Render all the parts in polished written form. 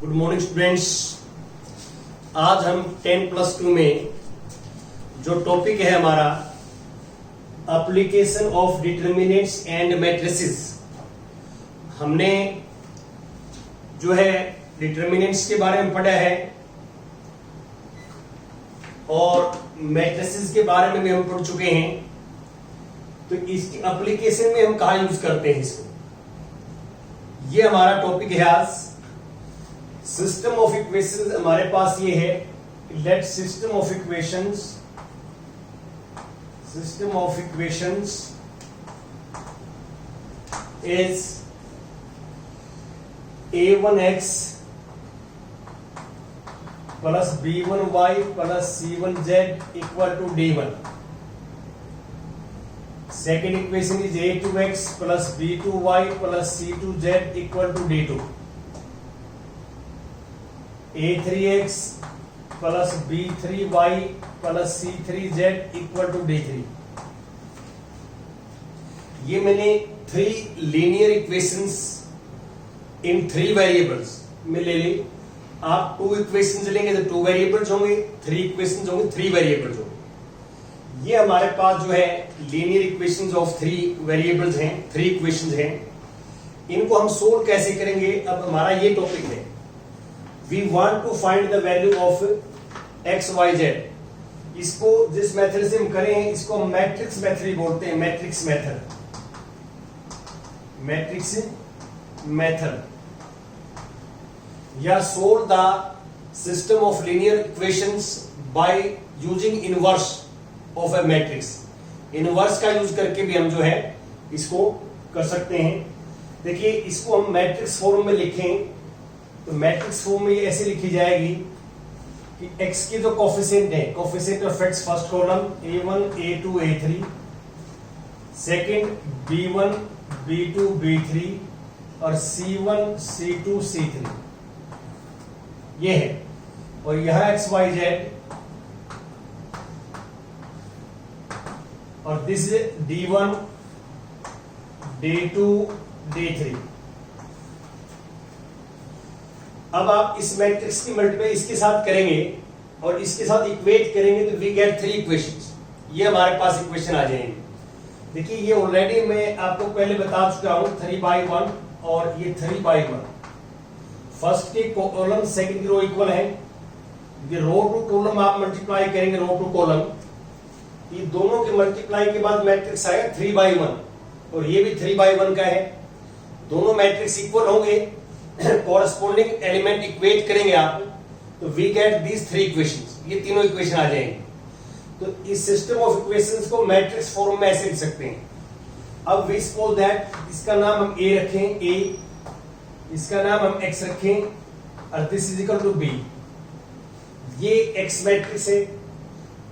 Good morning students. आज हम 10+2 में जो टॉपिक है हमारा application of determinants and matrices, हमने जो है डिटर्मिनेंट्स के बारे में पढ़ा है और मैट्रिसेस के बारे में भी हम पढ़ चुके हैं। तो इसकी एप्लीकेशन में हम कहा यूज करते हैं इसको, ये हमारा टॉपिक है आज। सिस्टम ऑफ इक्वेशंस हमारे पास ये है, let system of equations is a1x plus b1y plus c1z equal to d1। Second equation is a2x plus b2y plus c2z equal to d2। a3x plus b3y plus c3z equal to d3। ये मैंने 3 linear equations इन 3 variables में ले ली। आप 2 equations लेंगे तो 2 variables होंगे, 3 equations होंगे 3 variables होंगे। ये हमारे पास जो है लीनियर इक्वेशंस ऑफ 3 वेरिएबल्स हैं, 3 इक्वेशंस हैं। इनको हम सोल्व कैसे करेंगे, अब हमारा ये टॉपिक है। We want to find the value of x, y, z। इसको जिस मेथड से हम करें इसको हम मैट्रिक्स मेथड बोलते हैं, मैट्रिक्स मेथड या solve the system of linear equations by using inverse of A matrix. Inverse का यूज करके भी हम जो है इसको कर सकते हैं। देखिए, इसको हम मैट्रिक्स फॉर्म में लिखें तो मैट्रिक्स फॉर्म में ये ऐसे लिखी जाएगी कि x के जो कोफिशिएंट है, coefficient of x first column a1 a2 a3, second b1 b2 b3 और c1 c2 c3 ये है। और यहां x y z और दिस d1 d2 d3। अब आप इस मैट्रिक्स की मल्टीप्लाई इसके साथ करेंगे और इसके साथ इक्वेट करेंगे तो वी गेट 3 इक्वेशंस। ये हमारे पास इक्वेशन आ जाएंगे। देखिए, ये ऑलरेडी मैं आपको पहले बता चुका हूं, 3/1 और ये 3/1। फर्स्ट के कॉलम सेकंड की रो इक्वल है। ये रो टू कॉलम आप मल्टीप्लाई करेंगे, रो टू कॉलम, ये दोनों के मल्टीप्लाई के बाद मैट्रिक्स आएगा 3/1 और ये भी 3/1 का है। दोनों मैट्रिक्स इक्वल होंगे, कॉरेस्पॉन्डिंग एलिमेंट इक्वेट करेंगे आप तो वी गेट दीज 3 इक्वेशंस। ये तीनों इक्वेशन आ जाएंगे। तो इस सिस्टम ऑफ इक्वेशंस को मैट्रिक्स फॉर्म में ऐसे लिख सकते हैं। अब वी सपोज दैट इसका नाम हम a रखें, a, इसका नाम हम x रखें और this is equal to b। ये x मैट्रिक्स है,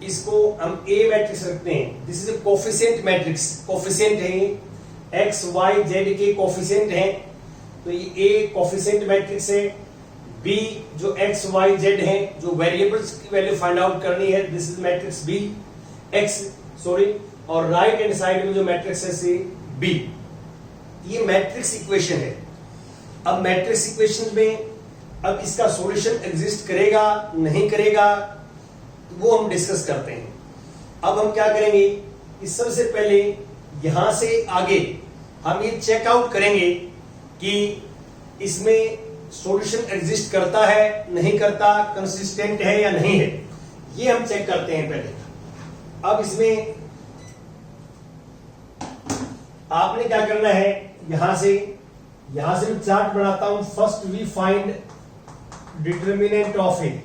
इसको हम a मैट्रिक्स रखते हैं। This is A coefficient matrix, coefficient है ये, x y z के कोफिशिएंट हैं तो ये A कोफिशिएंट मैट्रिक्स है। B जो x y z है, जो वेरिएबल्स की वैल्यू फाइंड आउट करनी है, this is matrix B x sorry. और राइट हैंड साइड में जो मैट्रिक्स है C B। ये मैट्रिक्स इक्वेशन है। अब मैट्रिक्स इक्वेशन में अब इसका सॉल्यूशन एग्जिस्ट करेगा नहीं करेगा वो हम डिस्कस करते हैं। अब हम क्या करेंगे, इस सबसे पहले यहां से आगे हम ये चेकआउट करेंगे कि इसमें सॉल्यूशन एग्जिस्ट करता है नहीं करता, कंसिस्टेंट है या नहीं है, ये हम चेक करते हैं पहले। अब इसमें आपने क्या करना है, यहां से मैं चार्ट बनाता हूं। First we find determinant of A,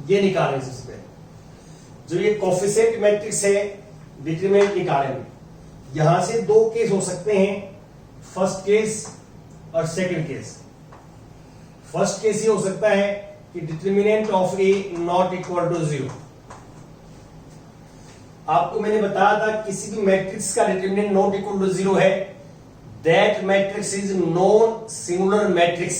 ये निकालें सबसे पहले। जो ये कोफिशिएंट मैट्रिक्स है, डिटर्मिनेंट निकालेंगे। यहां से 2 केस हो सकते हैं, फर्स्ट केस और सेकंड केस। फर्स्ट केस ये हो सकता है कि determinant of A not equal to 0। आपको मैंने बताया था किसी भी मैट्रिक्स का डिटर्मिनेंट नॉट इक्वल टू 0 है, that matrix is non singular matrix.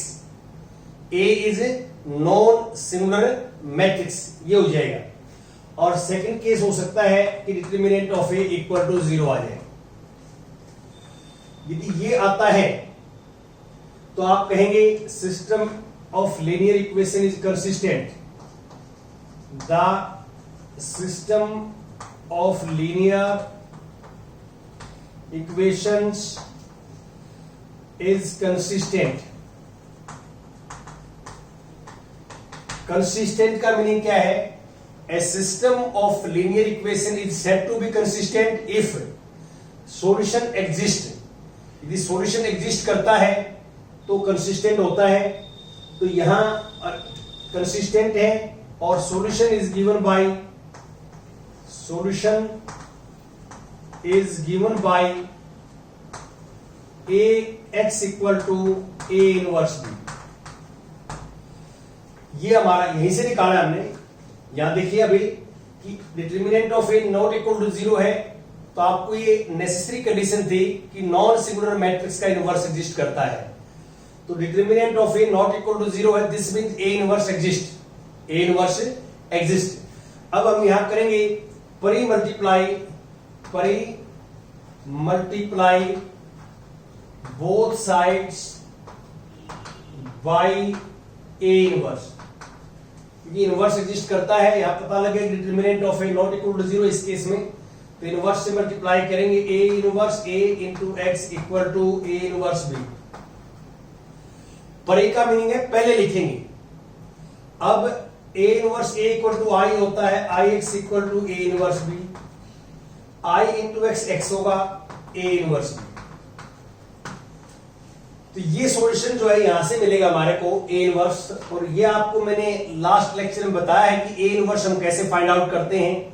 A is non singular matrix, ये हो जाएगा। और सेकंड केस हो सकता है कि determinant of A equal to 0 आ जाए। यदि ये आता है तो आप कहेंगे system of linear equation is consistent, the system of linear equations is consistent. Consistent का मीनिंग क्या है? A system of linear equation is said to be consistent if solution exist. यदि सॉल्यूशन एग्जिस्ट करता है तो कंसिस्टेंट होता है। तो यहां कंसिस्टेंट है और solution is given by A X equal to A inverse B. ये हमारा यहीं से निकाला हमने। यहां देखिए अभी कि determinant of A not equal to 0 है, तो आपको ये नेसेसरी कंडीशन थी कि नॉन सिंगुलर मैट्रिक्स का इनवर्स एग्जिस्ट करता है। तो determinant of A not equal to 0 है, this means A inverse exist. अब हम यहां करेंगे pre multiply both sides by A inverse. क्योंकि इनवर्स एग्जिस्ट करता है, यहां पता लगे determinant of A not equal to 0 इस केस में, तो इनवर्स से मल्टीप्लाई करेंगे A inverse A into x equal to A inverse B. परे का मीनिंग है पहले लिखेंगे। अब A inverse A equal to I होता है, I x equal to A inverse B, I into x x होगा ए इनवर्स बी। तो ये सॉल्यूशन जो है यहां से मिलेगा हमारे को ए इनवर्स। और ये आपको मैंने लास्ट लेक्चर में बताया है कि ए इनवर्स हम कैसे फाइंड आउट करते हैं,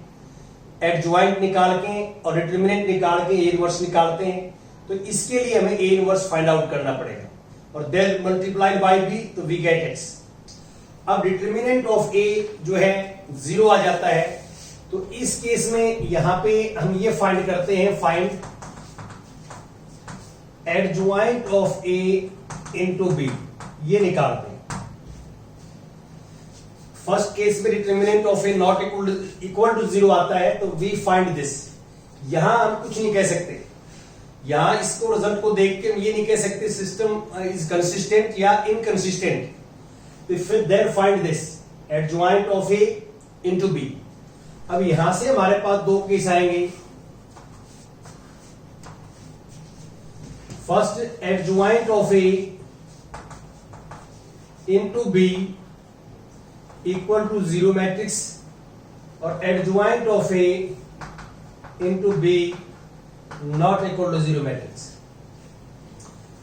एडजॉइंट निकाल के और डिटर्मिनेंट निकाल के ए इनवर्स निकालते हैं। तो इसके लिए हमें ए इनवर्स फाइंड आउट करना पड़ेगा और देन मल्टीप्लाइड बाय बी, तो वी गेट एक्स। अब डिटर्मिनेंट ऑफ ए जो है 0 आ जाता है, तो इस केस में यहां पे हम ये फाइंड करते हैं, find adjoint of A into B, ये निकालते हैं। फर्स्ट केस में determinant of A not equal to 0 आता है, तो वी फाइंड दिस। यहां हम कुछ नहीं कह सकते, यहां इसको रिजल्ट को देख के हम ये नहीं कह सकते सिस्टम इज कंसिस्टेंट या इनकंसिस्टेंट। तो फिर then find this adjoint of A into B. अब यहां से हमारे पास दो केस आएंगे। First adjoint of A into B equal to 0 matrix, और adjoint of A into B not equal to 0 matrix.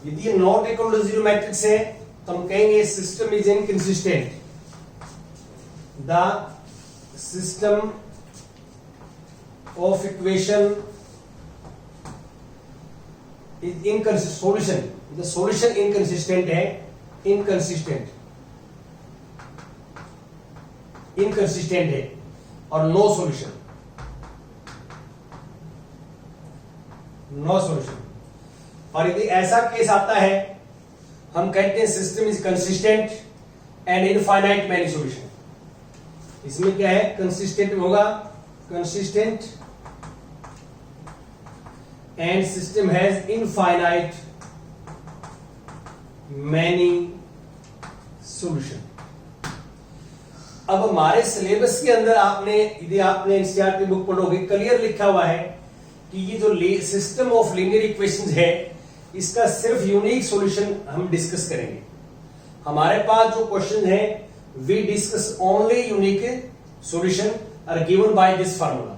यदि नॉट इक्वल टू 0 मैट्रिक्स है तो हम कहेंगे system is inconsistent, the system of equation is inconsistent, the solution inconsistent है, inconsistent है और no solution. और यदि ऐसा केस आता है हम कहते हैं system is consistent and infinite many solution. इसमें क्या है, कंसिस्टेंट होगा, consistent and system has infinite many solution. अब हमारे सिलेबस के अंदर आपने, यदि आपने एनसीईआरटी बुक पढ़ोगे, क्लियर लिखा हुआ है कि ये जो सिस्टम ऑफ लीनियर इक्वेशंस है इसका सिर्फ यूनिक सॉल्यूशन हम डिस्कस करेंगे। हमारे पास जो क्वेश्चन है we discuss only unique solution are given by this formula.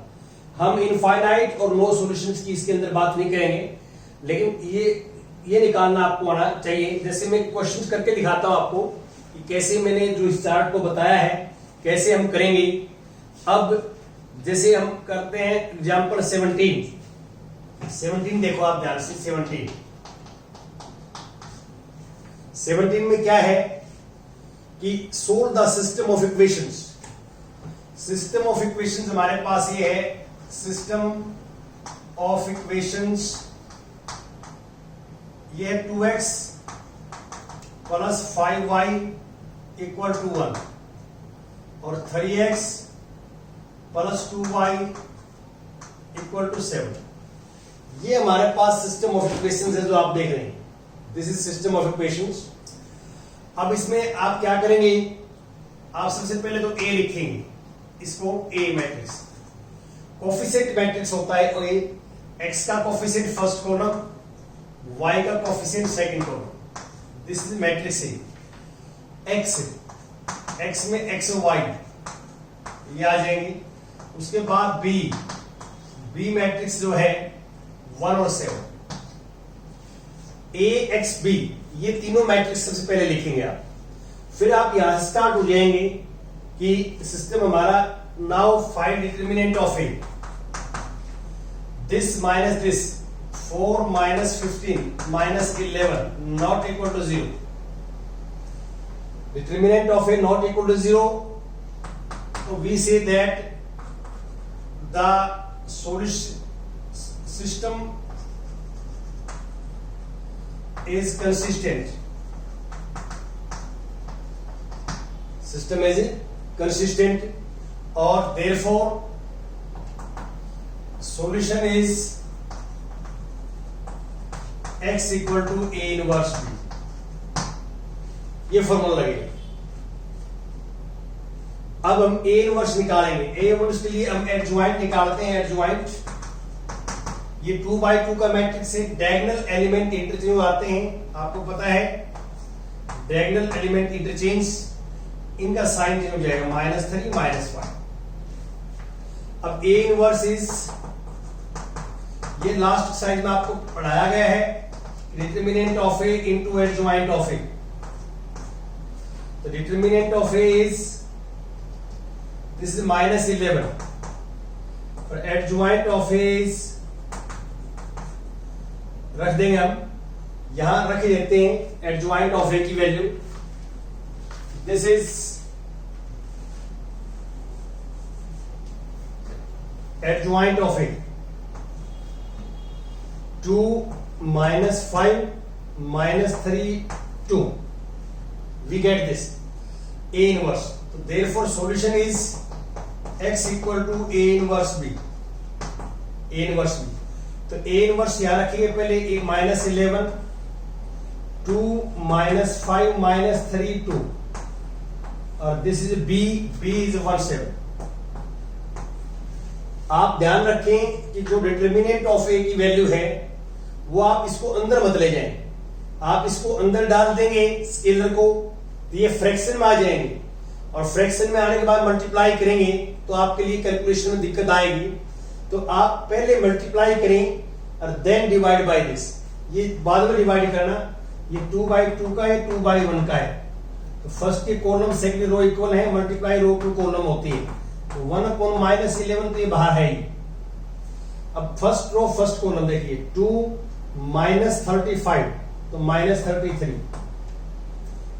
हम इनफाइनाइट और नो सॉल्यूशंस की इसके अंदर बात नहीं करेंगे, लेकिन ये निकालना आपको आना चाहिए। जैसे मैं क्वेश्चन करके दिखाता हूं आपको कि कैसे मैंने जो इस चार्ट को बताया है कैसे हम करेंगे। अब जैसे हम करते हैं एग्जांपल 17 देखो आप ध्यान से। 17 में क्या है कि solve the system of equations. System of equations हमारे पास ये है, सिस्टम ऑफ इक्वेशंस ये है 2x plus 5y equal to 1 और 3x plus 2y equal to 7। ये हमारे पास सिस्टम ऑफ इक्वेशंस है जो आप देख रहे हैं। This is system of equations. अब इसमें आप क्या करेंगे, आप सबसे पहले तो ए लिखेंगे, इसको ए मैट्रिक्स, कोफिशिएंट मैट्रिक्स होता है ए, एक्स का कोफिशिएंट फर्स्ट कॉलम, वाई का coefficient second column, this is matrix A. X में एक्स वाई ये आ जाएंगे। उसके बाद बी मैट्रिक्स जो है 1 और 7, ए एक्स बी, ये तीनों मैट्रिक्स सबसे पहले लिखेंगे आप। फिर आप यहां से स्टार्ट हो जाएंगे कि सिस्टम हमारा, now find determinant of A, this minus this, 4 minus 15 minus 11 not equal to 0। Determinant of A not equal to 0, so we say that the solution system is consistent. System is consistent, or therefore solution is x equal to A inverse B. ये formula लगेगा। अब हम A inverse निकालेंगे। A inverse के लिए हम adjoint निकालते हैं। एडजॉइंट, ये 2x2 का मैट्रिक्स है, डायगोनल एलिमेंट इंटरचेंज आते हैं, आपको पता है डायगोनल एलिमेंट इंटरचेंज, इनका साइन चेंज हो जाएगा, -3 -5। अब ए इनवर्स इज, ये लास्ट साइड में आपको पढ़ाया गया है, determinant of A into adjoint of A. The determinant of A is, this is -11, और adjoint of A is, रख देंगे हम, यहां रख देते हैं adjoint of A की value, this is adjoint of A, 2 -5 -3 2, we get this A inverse. So therefore solution is x equal to A inverse B. A inverse B. तो A inverse यहां रखिए पहले, A -11, 2 -5 -3 2, और दिस इज B is 17। आप ध्यान रखें कि जो डिटरमिनेंट ऑफ A की वैल्यू है वो आप इसको अंदर मत ले जाएं, आप इसको अंदर डाल देंगे स्केलर को, तो ये फ्रैक्शन में आ जाएंगे, और फ्रैक्शन में आने के बाद मल्टीप्लाई करेंगे तो आपके लिए कैलकुलेशन में दिक्कत आएगी। तो आप पहले मल्टीप्लाई करें और देन डिवाइड बाय दिस, ये बाद में डिवाइड करना। ये 2/2 का है, 2/1 का है, तो फर्स्ट के कॉलम सेकंड रो इक्वल है, मल्टीप्लाई रो टू कॉलम होती है, तो 1/-11 तो ये बाहर है ही। अब फर्स्ट रो फर्स्ट कॉलम देखिए, 2 -35 तो -33,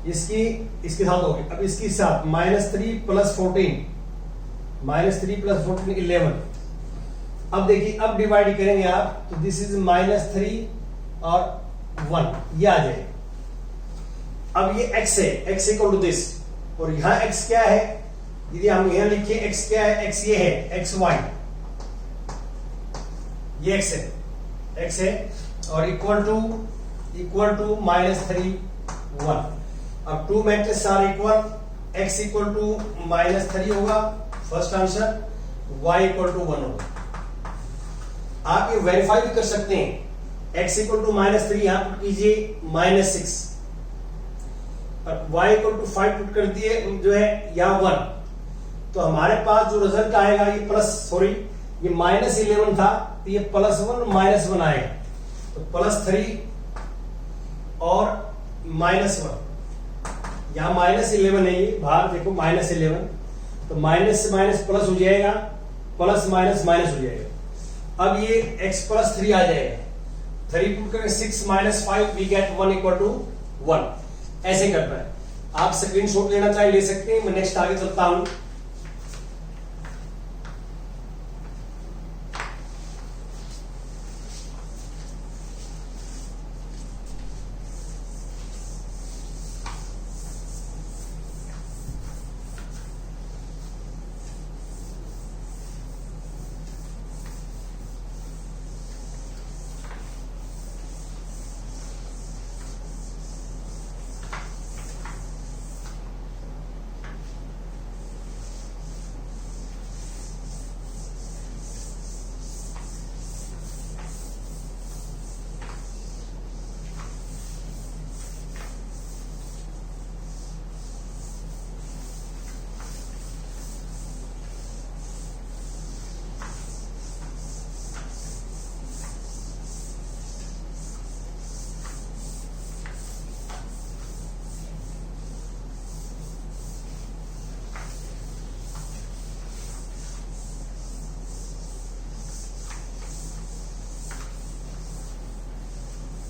इसके साथ हो गया। अब इसके साथ -3 + 14, -3 + 14 11। अब देखिए, अब डिवाइड करेंगे आप, तो दिस इज -3 और 1, ये आ जाए। अब ये x है, x इक्वल टू दिस, और यहां x क्या है, यदि हम यहां लिखिए x क्या है, x ये है, xy, ये x है, और इक्वल टू -3 1। अब 2 matrix are equal, x equal to -3 होगा first answer, y equal to 1 होगा। आप ये वेरीफाई भी कर सकते हैं, x इक्वल टू -3 यहां पुट कीजिए, -6, और y इक्वल टू 5 पुट कर दिए जो है यहां 1, तो हमारे पास जो रिजल्ट आएगा ये ये -11 था, तो ये +1 -1 आएगा, तो +3 और -1, यहां -11 है, ये बाहर देखो -11, तो माइनस से माइनस प्लस हो जाएगा, प्लस माइनस माइनस हो जाएगा। अब ये x + 3 आ जाएगा, 3 पुट करें 6 - 5 वी गेट 1 = 1। ऐसे करना है, आप स्क्रीनशॉट लेना चाहे ले सकते हैं। मैं नेक्स्ट आगे चलता हूं।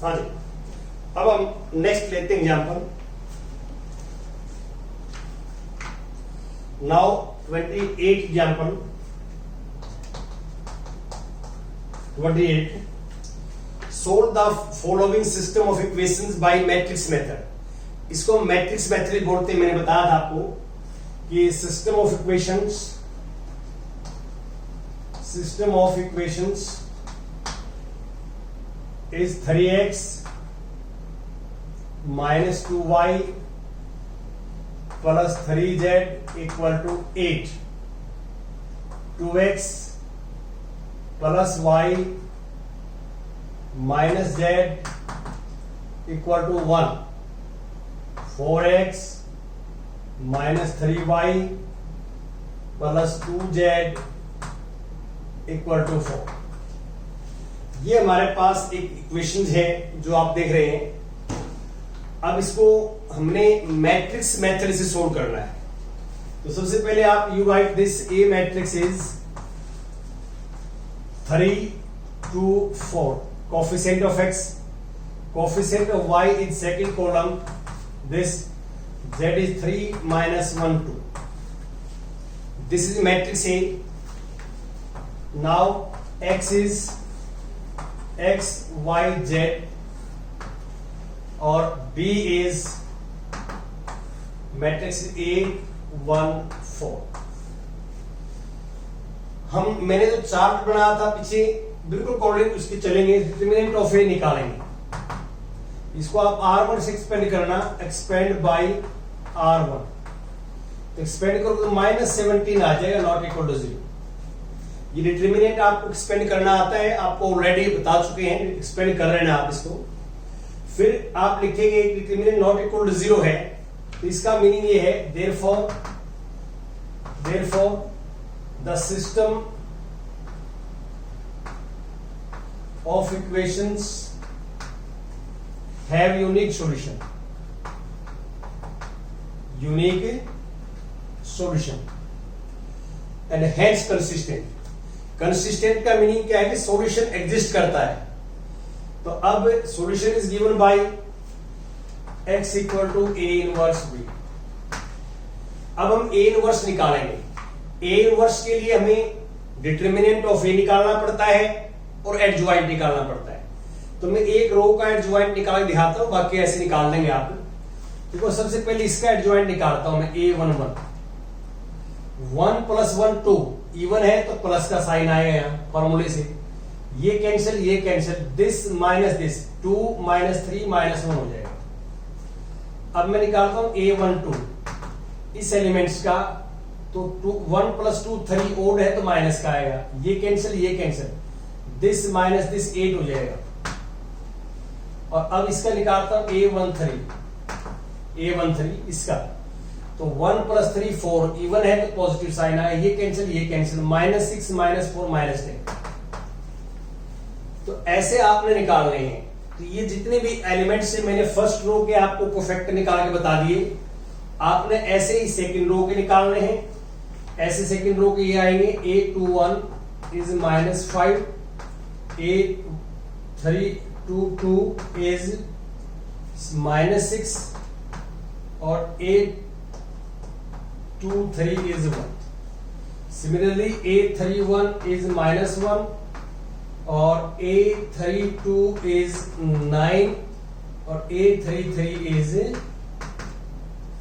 हाँ जी, अब हम नेक्स्ट लेते हैं example. Now 28 example. 28 solve the following system of equations by matrix method। इसको मैट्रिक्स मेथड बोलते हैं। मैंने बताया था आपको कि system of equations is 3x minus 2y plus 3z equal to 8, 2x plus y minus z equal to 1, 4x minus 3y plus 2z equal to 4। ये हमारे पास एक इक्वेशन है जो आप देख रहे हैं। अब इसको हमने मैट्रिक्स मेथड से सोल्व करना है। तो सबसे पहले आप you right this A matrix is 3 2 4, coefficient of x, coefficient of y in second column, this z is 3 minus 1 2, this is matrix A। now x is x y z और B is matrix A 1 4। मैंने जो chart बनाया था पीछे बिल्कुल according उसके चलेंगे। Determinant of A निकालेंगे। इसको आप R1 से एक्सपेंड करना, एक्सपेंड बाई R1। एक्सपेंड करो तो -17 आ जाएगा, नॉट इक्वल टू 0। ये डिटरमिनेंट आपको एक्सपेंड करना आता है, आपको ऑलरेडी बता चुके हैं, एक्सपेंड कर रहे हैं आप इसको। फिर आप लिखेंगे डिटरमिनेंट नॉट इक्वल टू 0 है, तो इसका मीनिंग ये है therefore the system of equations have unique solution, and hence consistent. Consistent का मीनिंग क्या है कि सॉल्यूशन एग्जिस्ट करता है। तो अब solution is given by x equal to a inverse b। अब हम a इनवर्स निकालेंगे। a इनवर्स के लिए हमें डिटरमिनेंट ऑफ a निकालना पड़ता है और एडजॉइंट निकालना पड़ता है। तो मैं एक रो का एडजॉइंट निकाल के दिखाता हूं, बाकी ऐसे निकाल देंगे आप। देखो सबसे पहले इसका एडजॉइंट निकालता हूं मैं, a11 1 + 1 2, इवन है तो प्लस का साइन आएगा यहां फॉर्मूले से। ये कैंसिल, ये कैंसिल, दिस माइनस दिस, 2 - 3 - 1 हो जाएगा। अब मैं निकालता हूं a12 इस एलिमेंट्स का, तो 1 + 2 3 ओड है तो माइनस का आएगा। ये कैंसिल, ये कैंसिल, दिस माइनस दिस 8 हो जाएगा। और अब इसका निकालता हूं a13 इसका, तो 1 + 3 4, इवन है तो पॉजिटिव साइन आया। ये कैंसिल, ये कैंसिल, -6 -4 -10। तो ऐसे आपने निकालने हैं। तो ये जितने भी एलिमेंट्स से मैंने फर्स्ट रो के आपको परफेक्ट निकाल के बता दिए, आपने ऐसे ही सेकंड रो के निकालने हैं। ऐसे सेकंड रो के ये आएंगे, a21 is -5, a322 is -6 और a23 is 1। Similarly a31 is -1 और a32 is 9 और a33 is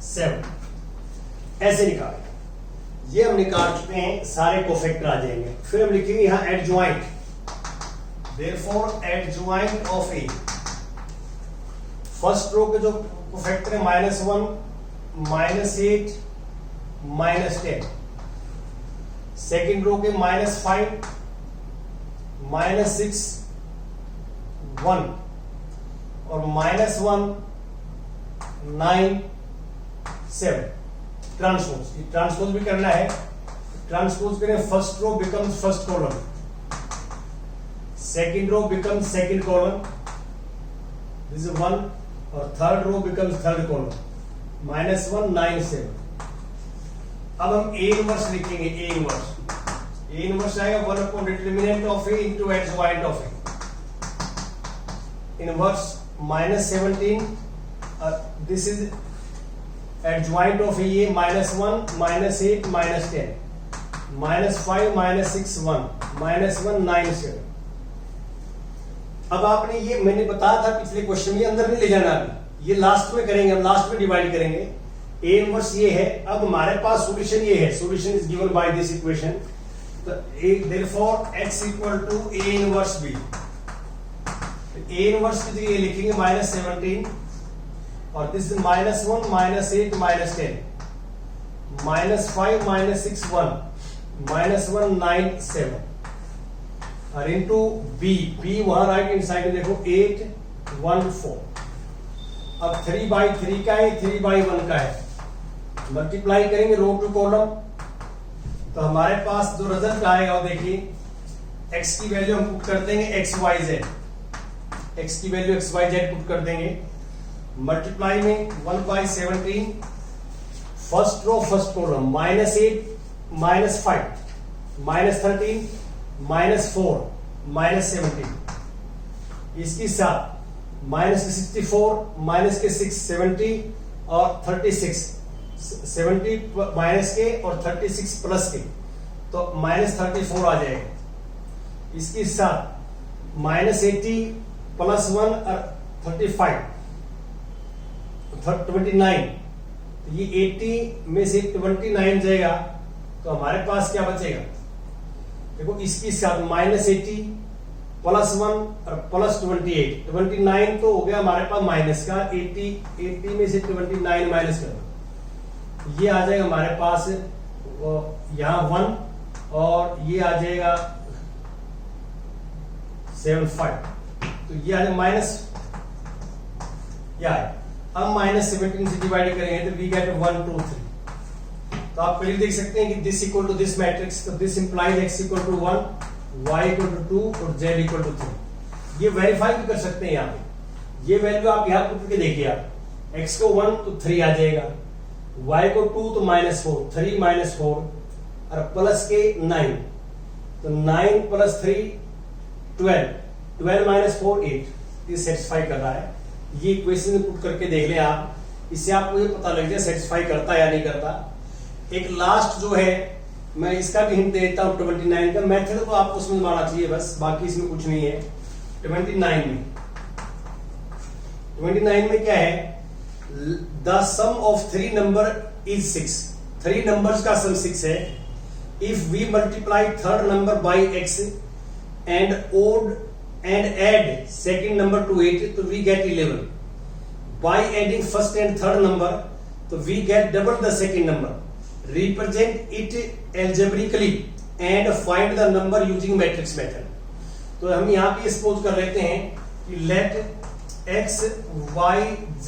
7। ऐसे निकालेंगे। ये हम निकाल चुके हैं, सारे कोफैक्टर आ जाएंगे। फिर हम लिखेंगे यहां adjoint, therefore adjoint of A. First row के जो कोफैक्टर है -1 -8 -10, सेकेंड रो के -5 -6 1 और -1 9 7। ट्रांसपोज भी करना है। ट्रांसपोज करें, first row becomes first column, second row becomes second column, this is 1, और third row becomes third column, -1 9 7। अब हम ए इनवर्स लिखेंगे। ए इनवर्स आएगा 1 upon determinant of A into adjoint of A. Inverse -17, this is adjoint of ये -1 -8 -10 -5 -6 1 -1 9 7। अब आपने ये मैंने बताया था पिछले क्वेश्चन में, अंदर नहीं ले जाना, अभी ये लास्ट में करेंगे, हम लास्ट में डिवाइड करेंगे। ए इनवर्स ये है, अब हमारे पास सॉल्यूशन ये है, solution is given by this equation. तो therefore x equal to A inverse B. A inverse की जगह लिखेंगे -17 और दिस इज -1 -8 -10 -5 -6 1 -1 9 7 और इनटू बी। बी वहां राइट हैंड साइड में देखो 8 1 4। अब 3/3 का है, 3/1 का है, मल्टीप्लाई करेंगे रो टू कॉलम, तो हमारे पास जो रिजल्ट आएगा वो देखिए, x की वैल्यू हम पुट कर देंगे xyz, x की वैल्यू xyz पुट कर देंगे, मल्टीप्लाई में 1/17, फर्स्ट रो फर्स्ट कॉलम -8 -5 -13 -4 -17, इसके साथ -64 माइनस के 6 70 और 36 70 माइनस के और 36 प्लस के, तो -34 आ जाएगा। इसके साथ -80 +1 और 35 29, तो ये 80 में से 29 जाएगा, तो हमारे पास क्या बचेगा, देखो इसके साथ -80 +1 और +28, 29 तो हो गया हमारे पास माइनस का, 80 में से 29 माइनस कर, ये आ जाएगा हमारे पास यहाँ 1 और ये आ जाएगा 75, तो ये आ जाएगा माइनस, क्या है, अब -17 से डिवाइड करेंगे तो वी गेट 1 2 3। तो आप पहले देख सकते हैं कि this equal to this matrix, तो this implies x equal to 1, y equal to 2 और z इक्वल टू 3। ये वेरीफाई भी कर सकते हैं यहाँ पे, ये वैल्यू आप यहाँ पुट के देखिए, आप x को 1 तो 3 आ जाएगा, y को 2 तो -4, 3 -4 और प्लस के 9, तो 9 + 3 12, 12 - 4 8, ये सेटिस्फाई कर रहा है। ये इक्वेशन पुट करके देख लें आप, इससे आपको ये पता लग जाए सेटिस्फाई करता है या नहीं करता। एक लास्ट जो है, मैं इसका भी हिंट देता हूं, 29 का मेथड तो आपको समझ में आना चाहिए बस, बाकी इसमें कुछ नहीं है। 29 में क्या है, the sum of 3 number is 6, 3 numbers का सम 6 है। If we multiply third number by x and add and add second number to it, तो we get 11. By adding first and third number, तो we get double the second number. Represent it algebraically and find the number using matrix method. तो हम यहाँ पे suppose कर लेते हैं कि let x, y, z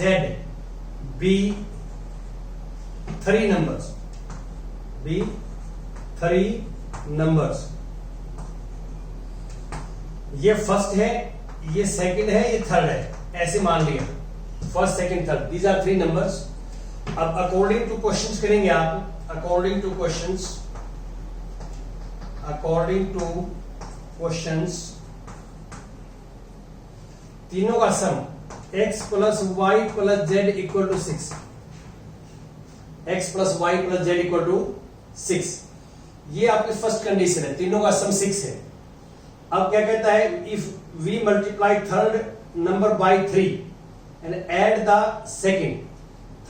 be 3 numbers. Be 3 numbers. ये फर्स्ट है, ये सेकंड है, ये थर्ड है, ऐसे मान लिया, first second third, these are 3 numbers. अब अकॉर्डिंग टू क्वेश्चंस करेंगे आप, अकॉर्डिंग टू क्वेश्चंस तीनों का सम x + y + z = 6, x + y + z = 6, ये आपकी फर्स्ट कंडीशन है, तीनों का सम 6 है। अब क्या कहता है, if we multiply third number by 3 and add the second,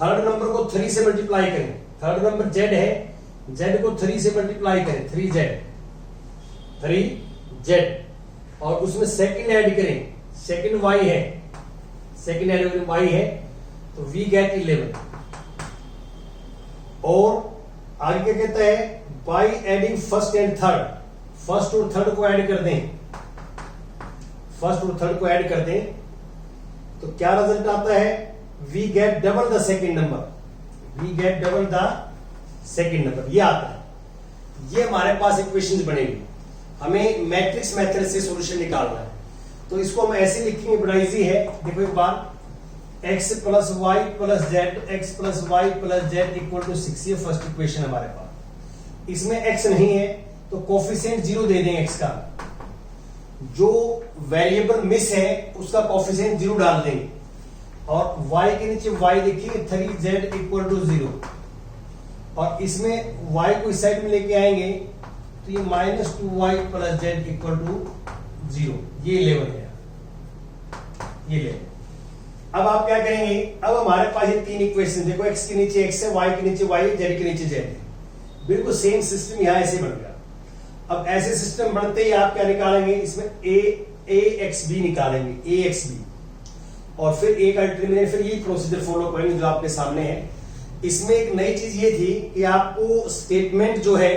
third number को 3 से मल्टीप्लाई करें, थर्ड नंबर z है, z को 3 से मल्टीप्लाई करें, 3z और उसमें सेकेंड ऐड करें, सेकेंड y है, सेकेंड ऐड करें y है, तो वी गेट 11। और आगे क्या कहता है, by adding first and third, first और थर्ड को ऐड कर दें, फर्स्ट और थर्ड को ऐड कर दें, तो क्या रिजल्ट आता है, we get double the second number, we get double the second number, ये आता है। ये हमारे पास इक्वेशंस बनेगी, हमें मैट्रिक्स मेथड से सॉल्यूशन निकालना है, तो इसको हम ऐसे लिखेंगे, बड़ा इजी है। देखो एक बार, x + y + z, x + y + z = 6, ये फर्स्ट इक्वेशन हमारे पास। इसमें x नहीं है तो कोफिशिएंट 0 दे दें x का, जो वेरिएबल मिस है उसका कोफिशिएंट 0 डाल देंगे, और y के नीचे y देखिए 3z इक्वल टू 0, और इसमें y को इस साइड में लेके आएंगे तो ये -2y plus z equal to 0, ये लेवल है, ये लेवल। अब आप क्या करेंगे, अब हमारे पास ये 3 इक्वेशन देखो, x के नीचे x है, y के नीचे y है, z के नीचे z है, बिल्कुल सेम सिस्टम यहां ऐसे बन गया। अब ऐसे सिस्टम बनते ही आप क्या निकालेंगे, इसमें axb निकालेंगे, axb, और फिर a का डिटरमिनेंट, फिर यही प्रोसीजर फॉलो करेंगे जो आपके सामने है। इसमें एक नई चीज ये थी कि आपको स्टेटमेंट जो है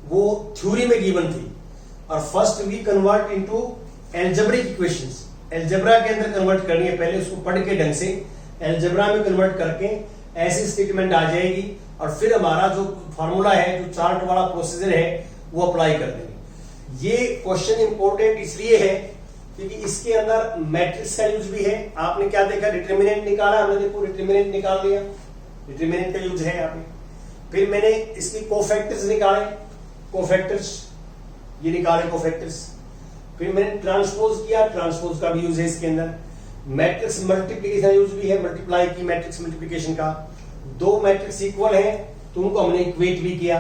वो थ्योरी में गिवन थी, और first we convert into algebraic equations, algebra के अंदर कन्वर्ट करनी है, पहले उसको पढ़ के ढंग से एल्जेब्रा में कन्वर्ट करके ऐसी स्टेटमेंट आ जाएगी, और फिर हमारा जो फॉर्मूला है, जो चार्ट वाला प्रोसीजर है, वो अप्लाई कर देंगे। ये क्वेश्चन इंपॉर्टेंट इसलिए है क्योंकि इसके अंदर मैट्रिक्स का यूज भी है। आपने क्या देखा, डिटरमिनेंट निकाला, हमने देखो डिटरमिनेंट निकाल लिया, डिटरमिनेंट का यूज है यहाँ पे। फिर मैंने इसके कोफैक्टर्स निकाले, कोफैक्टर्स ये निकाले कोफैक्टर्स। फिर मैंने ट्रांसपोज किया, ट्रांसपोज का भी यूज है इसके अंदर। मैट्रिक्स मल्टीप्लिकेशन यूज भी है, मल्टीप्लाई की मैट्रिक्स मल्टीप्लिकेशन का। दो मैट्रिक्स इक्वल है तो उनको हमने इक्वेट भी किया।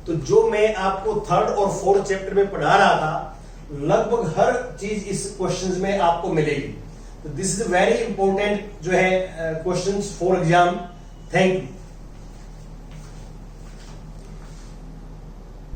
तो जो मैं आपको थर्ड और फोर्थ चैप्टर में पढ़ा रहा था, लगभग हर चीज इस क्वेश्चंस में आपको मिलेगी। तो दिस इज वेरी इंपॉर्टेंट जो है questions for exam. Thank you.